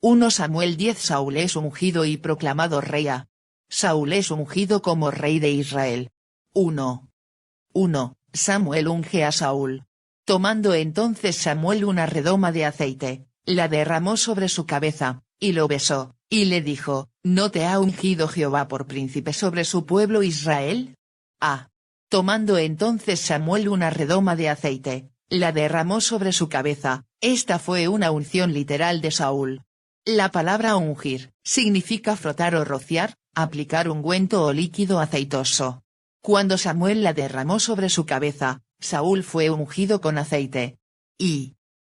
1 Samuel 10. Saúl es ungido y proclamado rey. Saúl es ungido como rey de Israel. 1. Samuel unge a Saúl. Tomando entonces Samuel una redoma de aceite, la derramó sobre su cabeza, y lo besó, y le dijo: ¿No te ha ungido Jehová por príncipe sobre su pueblo Israel? Tomando entonces Samuel una redoma de aceite, la derramó sobre su cabeza. Esta fue una unción literal de Saúl. La palabra ungir significa frotar o rociar, aplicar ungüento o líquido aceitoso. Cuando Samuel la derramó sobre su cabeza, Saúl fue ungido con aceite.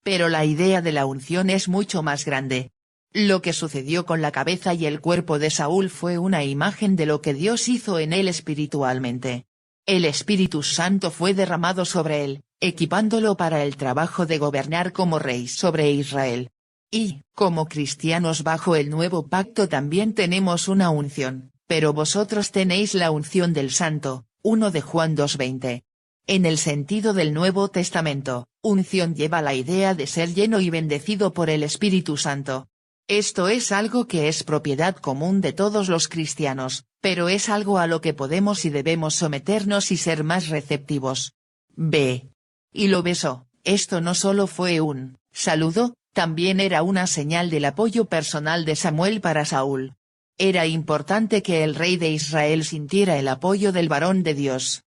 Pero la idea de la unción es mucho más grande. Lo que sucedió con la cabeza y el cuerpo de Saúl fue una imagen de lo que Dios hizo en él espiritualmente. El Espíritu Santo fue derramado sobre él, equipándolo para el trabajo de gobernar como rey sobre Israel. Y, como cristianos bajo el nuevo pacto también tenemos una unción, pero vosotros tenéis la unción del Santo. 1 de Juan 2:20. En el sentido del Nuevo Testamento, unción lleva la idea de ser lleno y bendecido por el Espíritu Santo. Esto es algo que es propiedad común de todos los cristianos, pero es algo a lo que podemos y debemos someternos y ser más receptivos. Y lo besó. Esto no solo fue un saludo, también era una señal del apoyo personal de Samuel para Saúl. Era importante que el rey de Israel sintiera el apoyo del varón de Dios.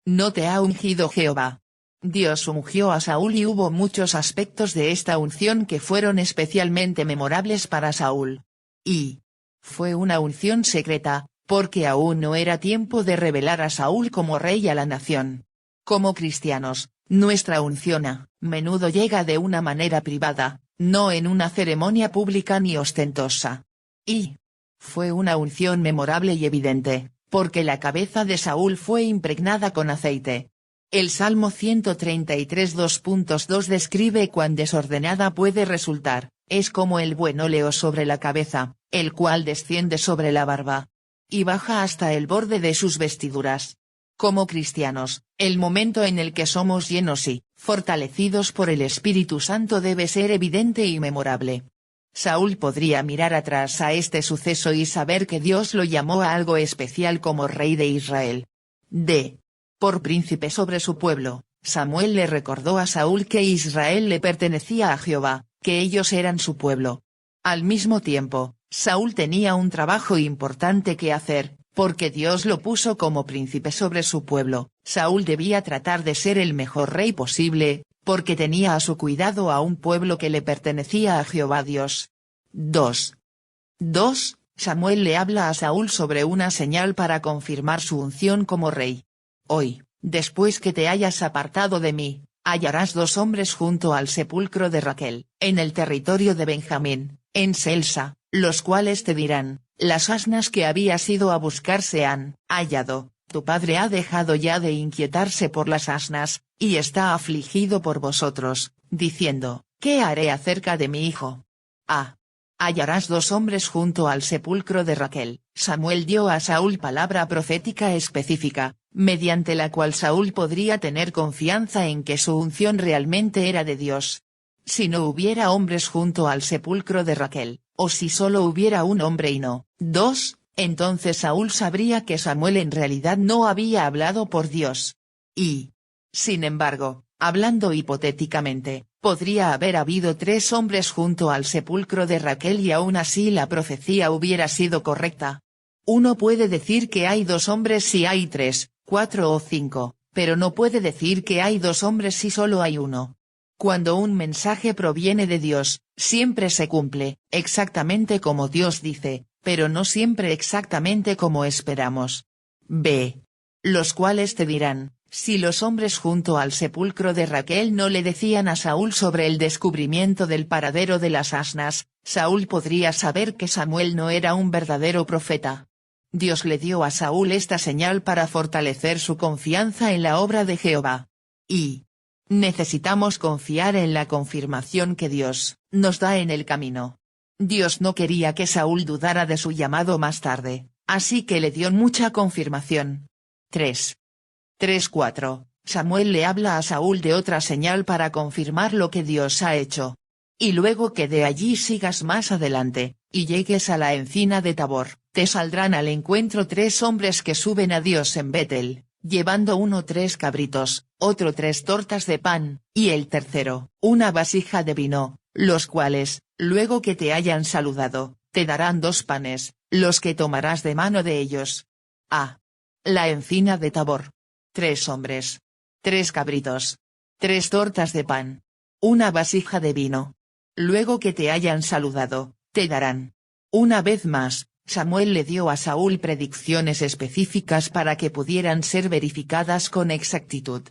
¿No te ha ungido Jehová? Dios ungió a Saúl y hubo muchos aspectos de esta unción que fueron especialmente memorables para Saúl. Fue una unción secreta, porque aún no era tiempo de revelar a Saúl como rey a la nación. Como cristianos, nuestra unción a menudo llega de una manera privada, no en una ceremonia pública ni ostentosa. Fue una unción memorable y evidente, porque la cabeza de Saúl fue impregnada con aceite. El Salmo 133 2.2 describe cuán desordenada puede resultar, es como el buen óleo sobre la cabeza, el cual desciende sobre la barba, y baja hasta el borde de sus vestiduras. Como cristianos, el momento en el que somos llenos y fortalecidos por el Espíritu Santo debe ser evidente y memorable. Saúl podría mirar atrás a este suceso y saber que Dios lo llamó a algo especial como rey de Israel. Por príncipe sobre su pueblo, Samuel le recordó a Saúl que Israel le pertenecía a Jehová, que ellos eran su pueblo. Al mismo tiempo, Saúl tenía un trabajo importante que hacer, porque Dios lo puso como príncipe sobre su pueblo. Saúl debía tratar de ser el mejor rey posible, porque tenía a su cuidado a un pueblo que le pertenecía a Jehová Dios. 2. Samuel le habla a Saúl sobre una señal para confirmar su unción como rey. Hoy, después que te hayas apartado de mí, hallarás 2 hombres junto al sepulcro de Raquel, en el territorio de Benjamín, en Selsa, los cuales te dirán: las asnas que habías ido a buscar se han hallado, tu padre ha dejado ya de inquietarse por las asnas, y está afligido por vosotros, diciendo: ¿qué haré acerca de mi hijo? Hallarás 2 hombres junto al sepulcro de Raquel. Samuel dio a Saúl palabra profética específica, mediante la cual Saúl podría tener confianza en que su unción realmente era de Dios. Si no hubiera hombres junto al sepulcro de Raquel, o si solo hubiera un hombre y no 2, entonces Saúl sabría que Samuel en realidad no había hablado por Dios. Sin embargo, hablando hipotéticamente, podría haber habido 3 hombres junto al sepulcro de Raquel y aún así la profecía hubiera sido correcta. Uno puede decir que hay 2 hombres si hay 3, 4 o 5, pero no puede decir que hay 2 hombres si solo hay uno. Cuando un mensaje proviene de Dios, siempre se cumple, exactamente como Dios dice, pero no siempre exactamente como esperamos. Los cuales te dirán: si los hombres junto al sepulcro de Raquel no le decían a Saúl sobre el descubrimiento del paradero de las asnas, Saúl podría saber que Samuel no era un verdadero profeta. Dios le dio a Saúl esta señal para fortalecer su confianza en la obra de Jehová. Necesitamos confiar en la confirmación que Dios nos da en el camino. Dios no quería que Saúl dudara de su llamado más tarde, así que le dio mucha confirmación. 3.4. Samuel le habla a Saúl de otra señal para confirmar lo que Dios ha hecho. Y luego que de allí sigas más adelante, y llegues a la encina de Tabor, te saldrán al encuentro 3 hombres que suben a Dios en Betel, llevando uno 3 cabritos, otro 3 tortas de pan, y el tercero, una vasija de vino, los cuales, luego que te hayan saludado, te darán 2 panes, los que tomarás de mano de ellos. A. La encina de Tabor. 3 hombres. 3 cabritos. 3 tortas de pan. Una vasija de vino. Luego que te hayan saludado, te darán. Una vez más, Samuel le dio a Saúl predicciones específicas para que pudieran ser verificadas con exactitud.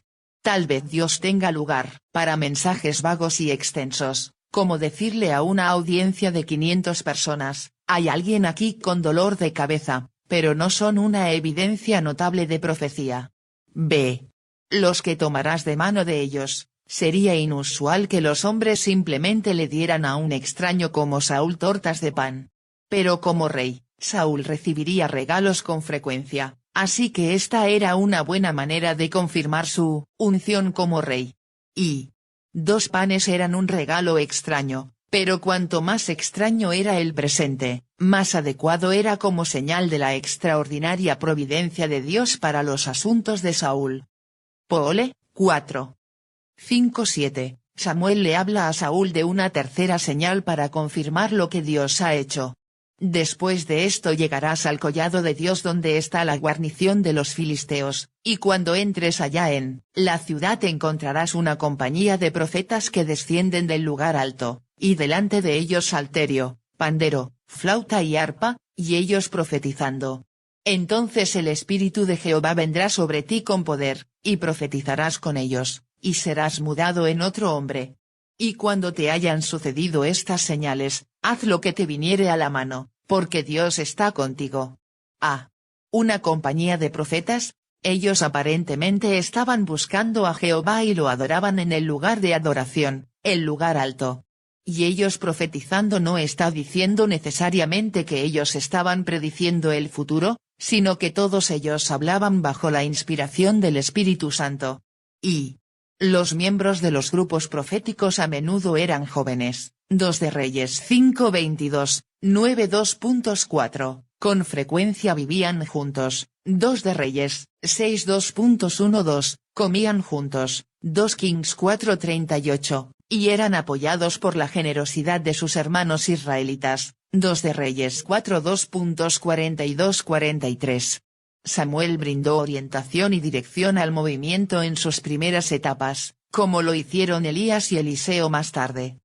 Tal vez Dios tenga lugar para mensajes vagos y extensos, como decirle a una audiencia de 500 personas, hay alguien aquí con dolor de cabeza, pero no son una evidencia notable de profecía. B. Los que tomarás de mano de ellos. Sería inusual que los hombres simplemente le dieran a un extraño como Saúl tortas de pan. Pero como rey, Saúl recibiría regalos con frecuencia, así que esta era una buena manera de confirmar su unción como rey. Y 2 panes eran un regalo extraño, pero cuanto más extraño era el presente, más adecuado era como señal de la extraordinaria providencia de Dios para los asuntos de Saúl. Poole, 4. 5-7, Samuel le habla a Saúl de una tercera señal para confirmar lo que Dios ha hecho. Después de esto llegarás al collado de Dios donde está la guarnición de los filisteos, y cuando entres allá en la ciudad encontrarás una compañía de profetas que descienden del lugar alto, y delante de ellos salterio, pandero, flauta y arpa, y ellos profetizando. Entonces el Espíritu de Jehová vendrá sobre ti con poder, y profetizarás con ellos, y serás mudado en otro hombre. Y cuando te hayan sucedido estas señales, haz lo que te viniere a la mano, porque Dios está contigo. A. Una compañía de profetas. Ellos aparentemente estaban buscando a Jehová y lo adoraban en el lugar de adoración, el lugar alto. Y ellos profetizando no está diciendo necesariamente que ellos estaban prediciendo el futuro, sino que todos ellos hablaban bajo la inspiración del Espíritu Santo. Y los miembros de los grupos proféticos a menudo eran jóvenes. 2 de Reyes 5:22, 9:2.4, con frecuencia vivían juntos. 2 de Reyes 6:2.12, comían juntos. 2 Kings 4:38, y eran apoyados por la generosidad de sus hermanos israelitas. 2 de Reyes 4:2.42-43. Samuel brindó orientación y dirección al movimiento en sus primeras etapas, como lo hicieron Elías y Eliseo más tarde.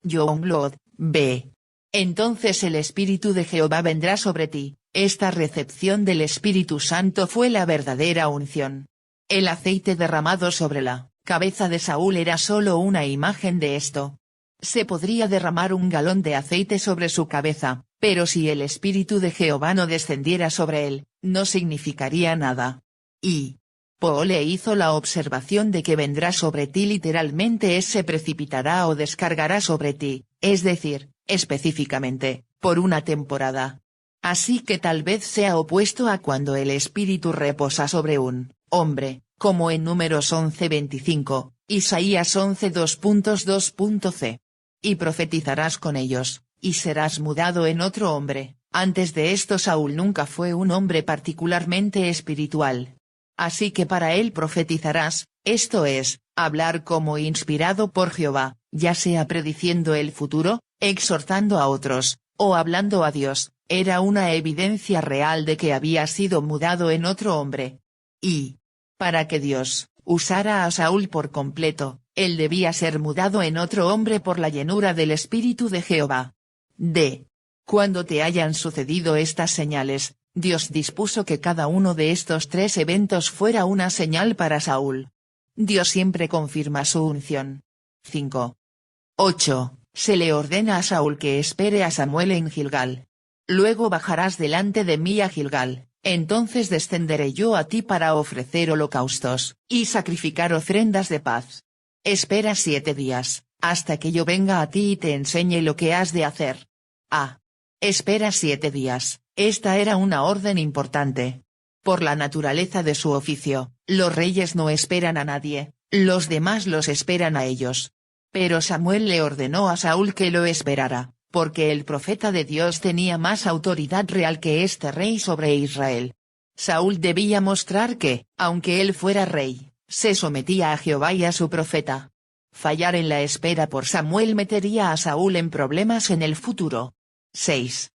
Youngblood, B. Entonces el Espíritu de Jehová vendrá sobre ti. Esta recepción del Espíritu Santo fue la verdadera unción. El aceite derramado sobre la cabeza de Saúl era solo una imagen de esto. Se podría derramar 1 galón de aceite sobre su cabeza, pero si el Espíritu de Jehová no descendiera sobre él, no significaría nada. Y Poole hizo la observación de que vendrá sobre ti literalmente se precipitará o descargará sobre ti, es decir, específicamente, por una temporada. Así que tal vez sea opuesto a cuando el Espíritu reposa sobre un hombre, como en Números 11:25, Isaías 11:2.2.c. Y profetizarás con ellos, y serás mudado en otro hombre. Antes de esto Saúl nunca fue un hombre particularmente espiritual. Así que para él profetizarás, esto es, hablar como inspirado por Jehová, ya sea prediciendo el futuro, exhortando a otros, o hablando a Dios, era una evidencia real de que había sido mudado en otro hombre. Y para que Dios usara a Saúl por completo, él debía ser mudado en otro hombre por la llenura del Espíritu de Jehová. D. Cuando te hayan sucedido estas señales, Dios dispuso que cada uno de estos 3 eventos fuera una señal para Saúl. Dios siempre confirma su unción. 5. 8. Se le ordena a Saúl que espere a Samuel en Gilgal. Luego bajarás delante de mí a Gilgal, entonces descenderé yo a ti para ofrecer holocaustos, y sacrificar ofrendas de paz. Espera 7 días, hasta que yo venga a ti y te enseñe lo que has de hacer. A. Espera 7 días, esta era una orden importante. Por la naturaleza de su oficio, los reyes no esperan a nadie, los demás los esperan a ellos. Pero Samuel le ordenó a Saúl que lo esperara, porque el profeta de Dios tenía más autoridad real que este rey sobre Israel. Saúl debía mostrar que, aunque él fuera rey, se sometía a Jehová y a su profeta. Fallar en la espera por Samuel metería a Saúl en problemas en el futuro. 6.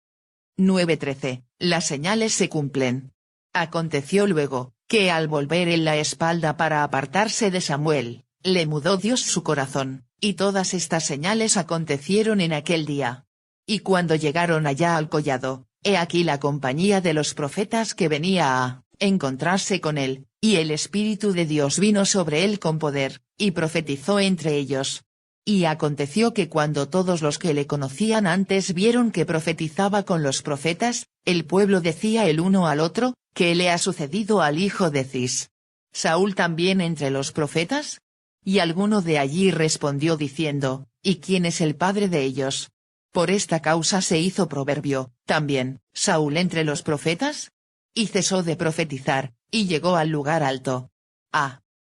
9:13. Las señales se cumplen. Aconteció luego, que al volver él la espalda para apartarse de Samuel, le mudó Dios su corazón, y todas estas señales acontecieron en aquel día. Y cuando llegaron allá al collado, he aquí la compañía de los profetas que venía a encontrarse con él, y el Espíritu de Dios vino sobre él con poder, y profetizó entre ellos. Y aconteció que cuando todos los que le conocían antes vieron que profetizaba con los profetas, el pueblo decía el uno al otro, ¿qué le ha sucedido al hijo de Cis? ¿Saúl también entre los profetas? Y alguno de allí respondió diciendo, ¿y quién es el padre de ellos? Por esta causa se hizo proverbio, también, ¿Saúl entre los profetas? Y cesó de profetizar, y llegó al lugar alto.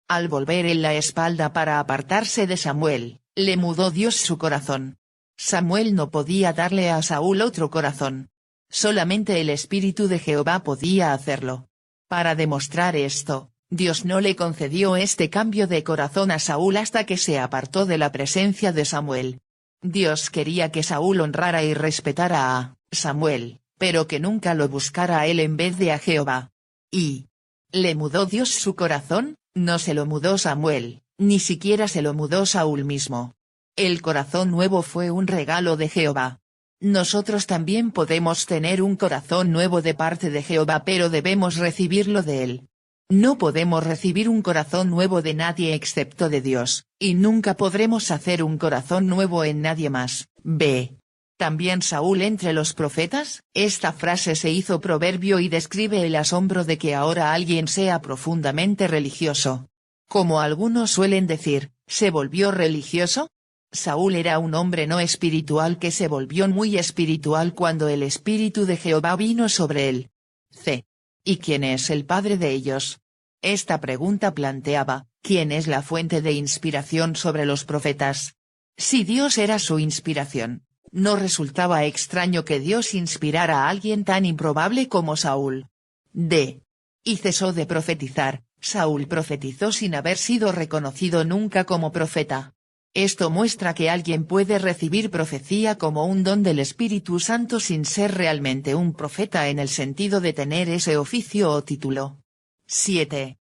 Al volver él la espalda para apartarse de Samuel, le mudó Dios su corazón. Samuel no podía darle a Saúl otro corazón. Solamente el Espíritu de Jehová podía hacerlo. Para demostrar esto, Dios no le concedió este cambio de corazón a Saúl hasta que se apartó de la presencia de Samuel. Dios quería que Saúl honrara y respetara a Samuel, pero que nunca lo buscara a él en vez de a Jehová. ¿Y le mudó Dios su corazón? No se lo mudó Samuel, ni siquiera se lo mudó Saúl mismo. El corazón nuevo fue un regalo de Jehová. Nosotros también podemos tener un corazón nuevo de parte de Jehová, pero debemos recibirlo de él. No podemos recibir un corazón nuevo de nadie excepto de Dios, y nunca podremos hacer un corazón nuevo en nadie más. B. ¿También Saúl entre los profetas? Esta frase se hizo proverbio y describe el asombro de que ahora alguien sea profundamente religioso. Como algunos suelen decir, ¿se volvió religioso? Saúl era un hombre no espiritual que se volvió muy espiritual cuando el Espíritu de Jehová vino sobre él. C. ¿Y quién es el padre de ellos? Esta pregunta planteaba, ¿quién es la fuente de inspiración sobre los profetas? Si Dios era su inspiración, no resultaba extraño que Dios inspirara a alguien tan improbable como Saúl. D. Y cesó de profetizar. Saúl profetizó sin haber sido reconocido nunca como profeta. Esto muestra que alguien puede recibir profecía como un don del Espíritu Santo sin ser realmente un profeta en el sentido de tener ese oficio o título. 7.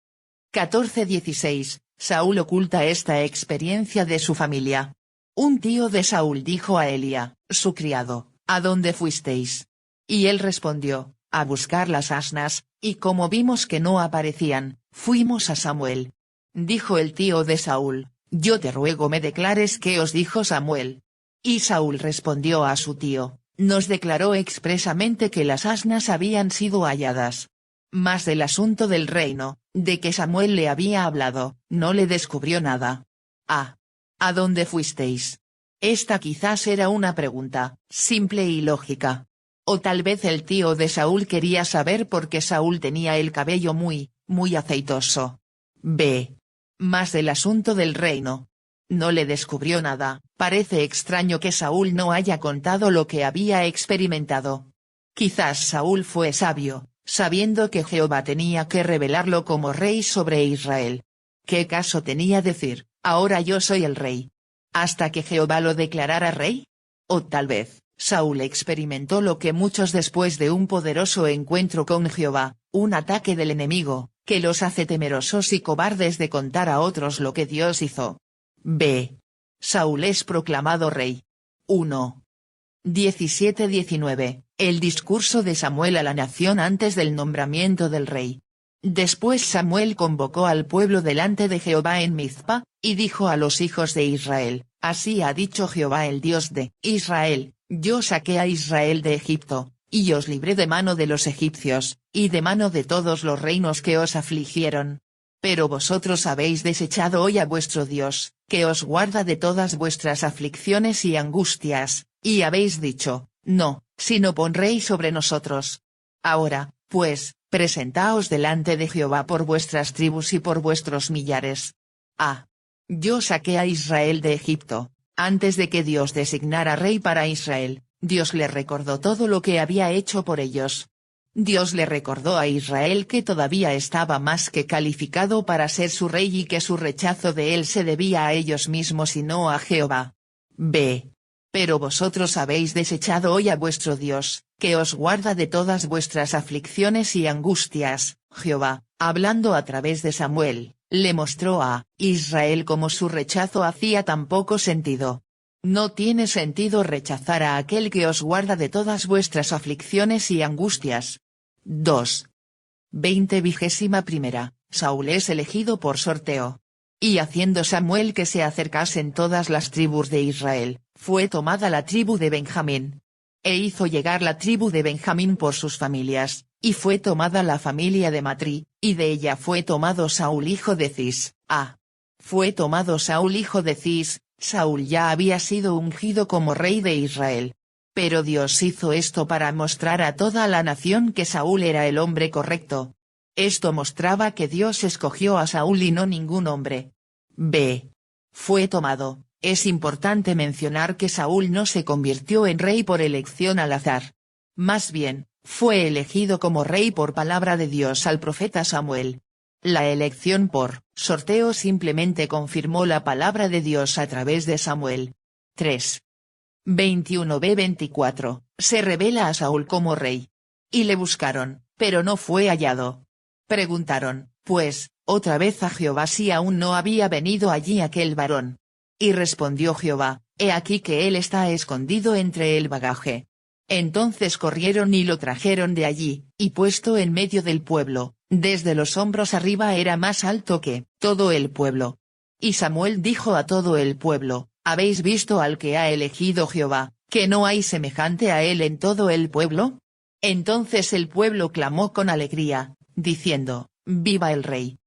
14:16. Saúl oculta esta experiencia de su familia. Un tío de Saúl dijo a Elía, su criado, ¿a dónde fuisteis? Y él respondió, a buscar las asnas, y como vimos que no aparecían, fuimos a Samuel. Dijo el tío de Saúl, yo te ruego me declares qué os dijo Samuel. Y Saúl respondió a su tío, nos declaró expresamente que las asnas habían sido halladas. Mas del asunto del reino, de que Samuel le había hablado, no le descubrió nada. ¿A dónde fuisteis? Esta quizás era una pregunta, simple y lógica. O tal vez el tío de Saúl quería saber por qué Saúl tenía el cabello muy aceitoso. B. Más del asunto del reino. No le descubrió nada. Parece extraño que Saúl no haya contado lo que había experimentado. Quizás Saúl fue sabio, sabiendo que Jehová tenía que revelarlo como rey sobre Israel. ¿Qué caso tenía decir, ahora yo soy el rey? ¿Hasta que Jehová lo declarara rey? O tal vez, Saúl experimentó lo que muchos después de un poderoso encuentro con Jehová, un ataque del enemigo, que los hace temerosos y cobardes de contar a otros lo que Dios hizo. B. Saúl es proclamado rey. 1. 17-19. El discurso de Samuel a la nación antes del nombramiento del rey. Después Samuel convocó al pueblo delante de Jehová en Mizpa, y dijo a los hijos de Israel, así ha dicho Jehová el Dios de Israel, yo saqué a Israel de Egipto, y os libré de mano de los egipcios, y de mano de todos los reinos que os afligieron. Pero vosotros habéis desechado hoy a vuestro Dios, que os guarda de todas vuestras aflicciones y angustias, y habéis dicho, no, sino pon rey sobre nosotros. Ahora, pues, presentaos delante de Jehová por vuestras tribus y por vuestros millares. Yo saqué a Israel de Egipto. Antes de que Dios designara rey para Israel, Dios le recordó todo lo que había hecho por ellos. Dios le recordó a Israel que todavía estaba más que calificado para ser su rey y que su rechazo de él se debía a ellos mismos y no a Jehová. B. Pero vosotros habéis desechado hoy a vuestro Dios, que os guarda de todas vuestras aflicciones y angustias. Jehová, hablando a través de Samuel, le mostró a Israel cómo su rechazo hacía tan poco sentido. No tiene sentido rechazar a aquel que os guarda de todas vuestras aflicciones y angustias. 2. 21. Saúl es elegido por sorteo. Y haciendo Samuel que se acercasen todas las tribus de Israel, fue tomada la tribu de Benjamín. E hizo llegar la tribu de Benjamín por sus familias, y fue tomada la familia de Matri, y de ella fue tomado Saúl hijo de Cis. Fue tomado Saúl hijo de Cis. Saúl ya había sido ungido como rey de Israel. Pero Dios hizo esto para mostrar a toda la nación que Saúl era el hombre correcto. Esto mostraba que Dios escogió a Saúl y no ningún hombre. B. Fue tomado. Es importante mencionar que Saúl no se convirtió en rey por elección al azar. Más bien, fue elegido como rey por palabra de Dios al profeta Samuel. La elección por sorteo simplemente confirmó la palabra de Dios a través de Samuel. 3. 21b-24, se revela a Saúl como rey. Y le buscaron, pero no fue hallado. Preguntaron, pues, otra vez a Jehová si aún no había venido allí aquel varón. Y respondió Jehová, he aquí que él está escondido entre el bagaje. Entonces corrieron y lo trajeron de allí, y puesto en medio del pueblo, desde los hombros arriba era más alto que todo el pueblo. Y Samuel dijo a todo el pueblo, ¿habéis visto al que ha elegido Jehová, que no hay semejante a él en todo el pueblo? Entonces el pueblo clamó con alegría, diciendo, ¡viva el rey!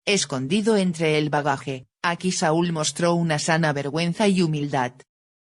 Escondido entre el bagaje, aquí Saúl mostró una sana vergüenza y humildad.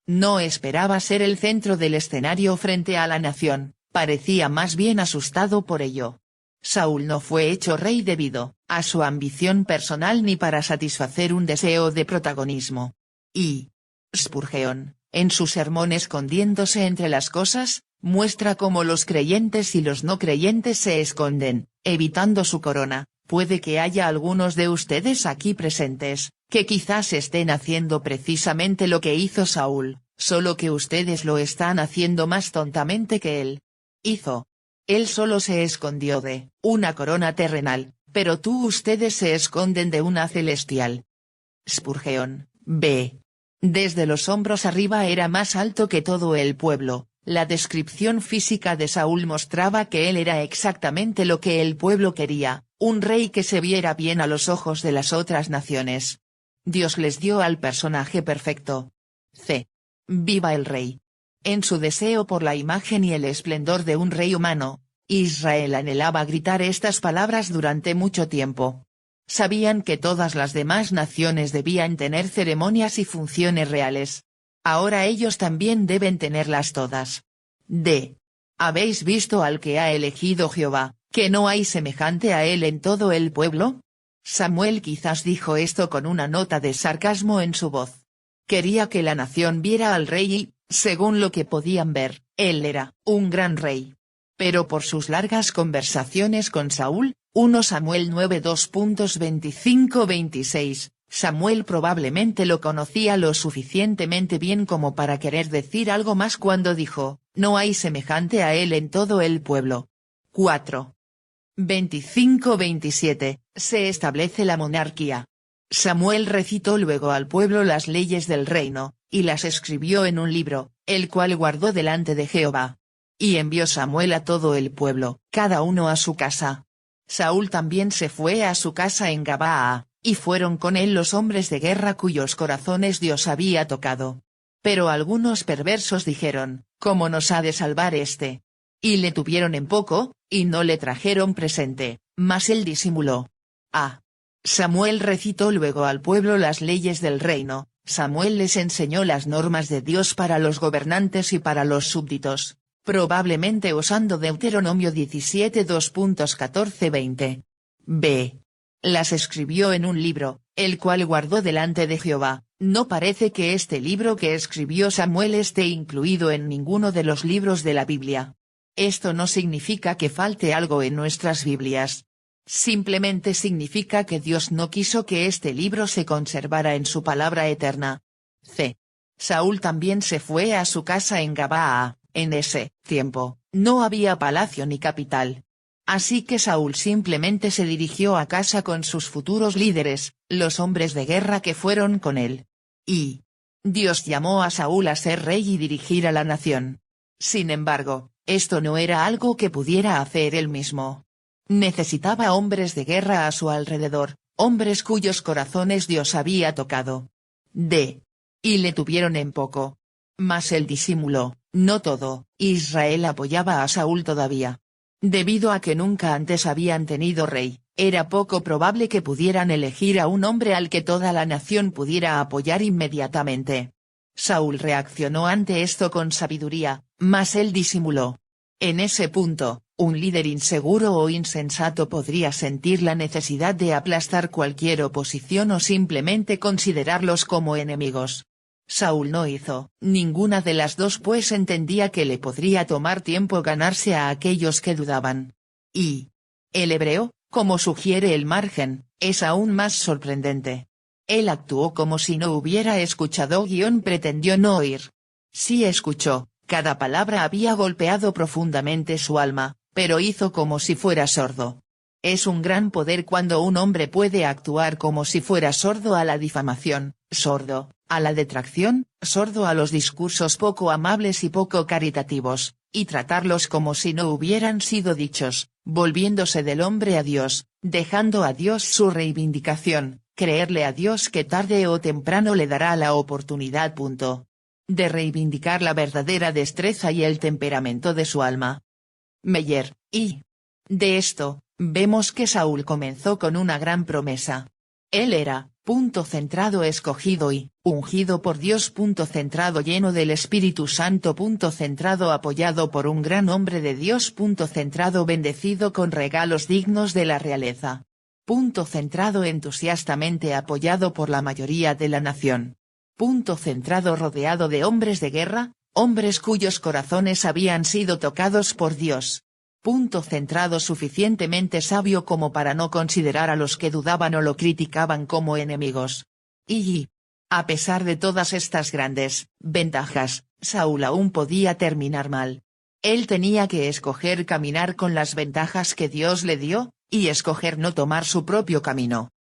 No esperaba ser el centro del escenario frente a la nación, parecía más bien asustado por ello. Saúl no fue hecho rey debido a su ambición personal ni para satisfacer un deseo de protagonismo. Y Spurgeon, en sus sermón escondiéndose entre las cosas, muestra cómo los creyentes y los no creyentes se esconden, evitando su corona. Puede que haya algunos de ustedes aquí presentes, que quizás estén haciendo precisamente lo que hizo Saúl, solo que ustedes lo están haciendo más tontamente que él hizo. Él solo se escondió de una corona terrenal, pero ustedes se esconden de una celestial. Spurgeon, B. Desde los hombros arriba era más alto que todo el pueblo. La descripción física de Saúl mostraba que él era exactamente lo que el pueblo quería, un rey que se viera bien a los ojos de las otras naciones. Dios les dio al personaje perfecto. C. Viva el rey. En su deseo por la imagen y el esplendor de un rey humano, Israel anhelaba gritar estas palabras durante mucho tiempo. Sabían que todas las demás naciones debían tener ceremonias y funciones reales. Ahora ellos también deben tenerlas todas. D. ¿Habéis visto al que ha elegido Jehová, que no hay semejante a él en todo el pueblo? Samuel quizás dijo esto con una nota de sarcasmo en su voz. Quería que la nación viera al rey y, según lo que podían ver, él era un gran rey. Pero por sus largas conversaciones con Saúl, 1 Samuel 9 2.25-26, Samuel probablemente lo conocía lo suficientemente bien como para querer decir algo más cuando dijo, no hay semejante a él en todo el pueblo. 4. 25-27, se establece la monarquía. Samuel recitó luego al pueblo las leyes del reino, y las escribió en un libro, el cual guardó delante de Jehová. Y envió Samuel a todo el pueblo, cada uno a su casa. Saúl también se fue a su casa en Gabaa, y fueron con él los hombres de guerra cuyos corazones Dios había tocado. Pero algunos perversos dijeron, ¿cómo nos ha de salvar este? Y le tuvieron en poco, y no le trajeron presente, mas él disimuló. Samuel recitó luego al pueblo las leyes del reino. Samuel les enseñó las normas de Dios para los gobernantes y para los súbditos, probablemente usando Deuteronomio 17 2.14-20. B. Las escribió en un libro, el cual guardó delante de Jehová. No parece que este libro que escribió Samuel esté incluido en ninguno de los libros de la Biblia. Esto no significa que falte algo en nuestras Biblias. Simplemente significa que Dios no quiso que este libro se conservara en su palabra eterna. C. Saúl también se fue a su casa en Gabaa. En ese tiempo, no había palacio ni capital. Así que Saúl simplemente se dirigió a casa con sus futuros líderes, los hombres de guerra que fueron con él. Y Dios llamó a Saúl a ser rey y dirigir a la nación. Sin embargo, esto no era algo que pudiera hacer él mismo. Necesitaba hombres de guerra a su alrededor, hombres cuyos corazones Dios había tocado. Y le tuvieron en poco. Mas él disimuló, no todo. Israel apoyaba a Saúl todavía. Debido a que nunca antes habían tenido rey, era poco probable que pudieran elegir a un hombre al que toda la nación pudiera apoyar inmediatamente. Saúl reaccionó ante esto con sabiduría, mas él disimuló. En ese punto, un líder inseguro o insensato podría sentir la necesidad de aplastar cualquier oposición o simplemente considerarlos como enemigos. Saúl no hizo ninguna de las dos, pues entendía que le podría tomar tiempo ganarse a aquellos que dudaban. Y el hebreo, como sugiere el margen, es aún más sorprendente. Él actuó como si no hubiera escuchado / pretendió no oír. Sí escuchó, cada palabra había golpeado profundamente su alma, pero hizo como si fuera sordo. Es un gran poder cuando un hombre puede actuar como si fuera sordo a la difamación, sordo a la detracción, sordo a los discursos poco amables y poco caritativos, y tratarlos como si no hubieran sido dichos, volviéndose del hombre a Dios, dejando a Dios su reivindicación, creerle a Dios que tarde o temprano le dará la oportunidad. De reivindicar la verdadera destreza y el temperamento de su alma. Meyer, y de esto, vemos que Saúl comenzó con una gran promesa. Él era, centrado, escogido y ungido por Dios. Centrado, lleno del Espíritu Santo. Centrado, apoyado por un gran hombre de Dios. Centrado, bendecido con regalos dignos de la realeza. Centrado, entusiastamente apoyado por la mayoría de la nación. Centrado, rodeado de hombres de guerra, hombres cuyos corazones habían sido tocados por Dios. Centrado, suficientemente sabio como para no considerar a los que dudaban o lo criticaban como enemigos. Y, a pesar de todas estas grandes ventajas, Saúl aún podía terminar mal. Él tenía que escoger caminar con las ventajas que Dios le dio, y escoger no tomar su propio camino.